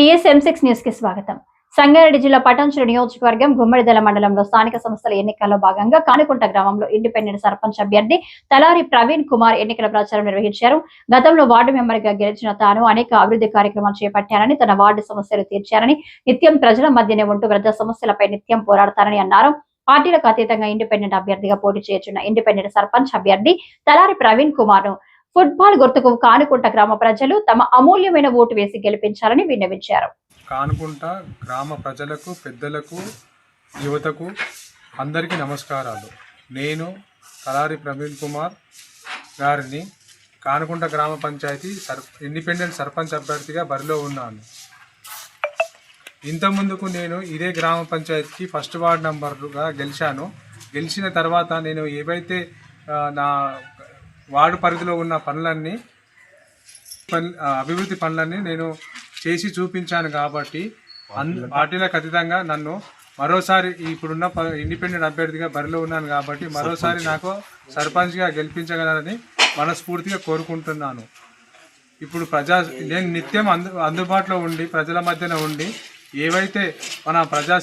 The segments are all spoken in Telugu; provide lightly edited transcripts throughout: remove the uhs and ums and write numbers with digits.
TSM6 న్యూస్ కి స్వాగతం. సంగారెడ్డి జిల్లా పటాన్చెరు నియోజకవర్గం గుమ్మడిదల మండలంలో స్థానిక సంస్థల ఎన్నికల్లో భాగంగా కానుకుంట గ్రామంలో ఇండిపెండెంట్ సర్పంచ్ అభ్యర్థి తలారి ప్రవీణ్ కుమార్ ఎన్నికల ప్రచారం నిర్వహించారు. గతంలో వార్డు మెంబర్ గా గెలిచిన తాను అనేక అభివృద్ధి కార్యక్రమాలు చేపట్టానని, తన వార్డు సమస్యలు తీర్చారని, నిత్యం ప్రజల మధ్యనే ఉంటూ ప్రజా సమస్యలపై నిత్యం పోరాడతానని అన్నారు. పార్టీలకు అతీతంగా ఇండిపెండెంట్ అభ్యర్థిగా పోటీ చేస్తున్న ఇండిపెండెంట్ సర్పంచ్ అభ్యర్థి తలారి ప్రవీణ్ కుమార్ ను ఫుట్బాల్ గుర్తుకు కానుకుంట గ్రామ ప్రజలు తమ అమూల్యమైన ఓటు వేసి గెలిపించాలని విన్నవించారు. కానుకుంట గ్రామ ప్రజలకు, పెద్దలకు, యువతకు అందరికీ నమస్కారాలు. నేను తలారి ప్రవీణ్ కుమార్ గారిని కానుకుంట గ్రామ పంచాయతీ ఇండిపెండెంట్ సర్పంచ్ అభ్యర్థిగా బరిలో ఉన్నాను. ఇంతకుముందుకు నేను ఇదే గ్రామ పంచాయతీకి ఫస్ట్ వార్డ్ నంబర్గా గెలిచాను. గెలిచిన తర్వాత నేను ఏవైతే నా వార్డు పరిధిలో ఉన్న పనులన్నీ అభివృద్ధి పనులన్నీ నేను చేసి చూపించాను. కాబట్టి పార్టీలకు అతీతంగా నన్ను మరోసారి ఇప్పుడున్న ఇండిపెండెంట్ అభ్యర్థిగా బరిలో ఉన్నాను కాబట్టి మరోసారి నాకు సర్పంచ్గా గెలిపించగలరని మనస్ఫూర్తిగా కోరుకుంటున్నాను. ఇప్పుడు నేను నిత్యం అందుబాటులో ఉండి ప్రజల మధ్యన ఉండి ఏవైతే మన ప్రజా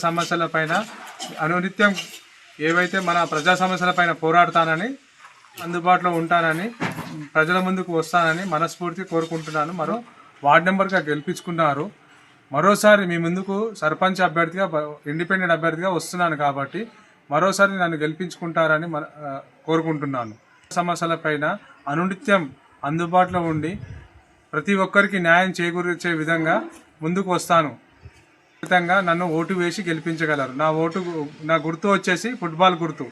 సమస్యలపైన పోరాడతానని, అందుబాటులో ఉంటానని, ప్రజల ముందుకు వస్తానని మనస్ఫూర్తి కోరుకుంటున్నాను. మరో వార్డు నెంబర్గా గెలిపించుకున్నారు. మరోసారి మీ ముందుకు సర్పంచ్ అభ్యర్థిగా ఇండిపెండెంట్ అభ్యర్థిగా వస్తున్నాను కాబట్టి మరోసారి నన్ను గెలిపించుకుంటారని కోరుకుంటున్నాను. సమస్యలపైన అనునిత్యం అందుబాటులో ఉండి ప్రతి ఒక్కరికి న్యాయం చేకూర్చే విధంగా ముందుకు వస్తాను. ఖచ్చితంగా నన్ను ఓటు వేసి గెలిపించగలరు. నా గుర్తు వచ్చేసి ఫుట్బాల్ గుర్తు.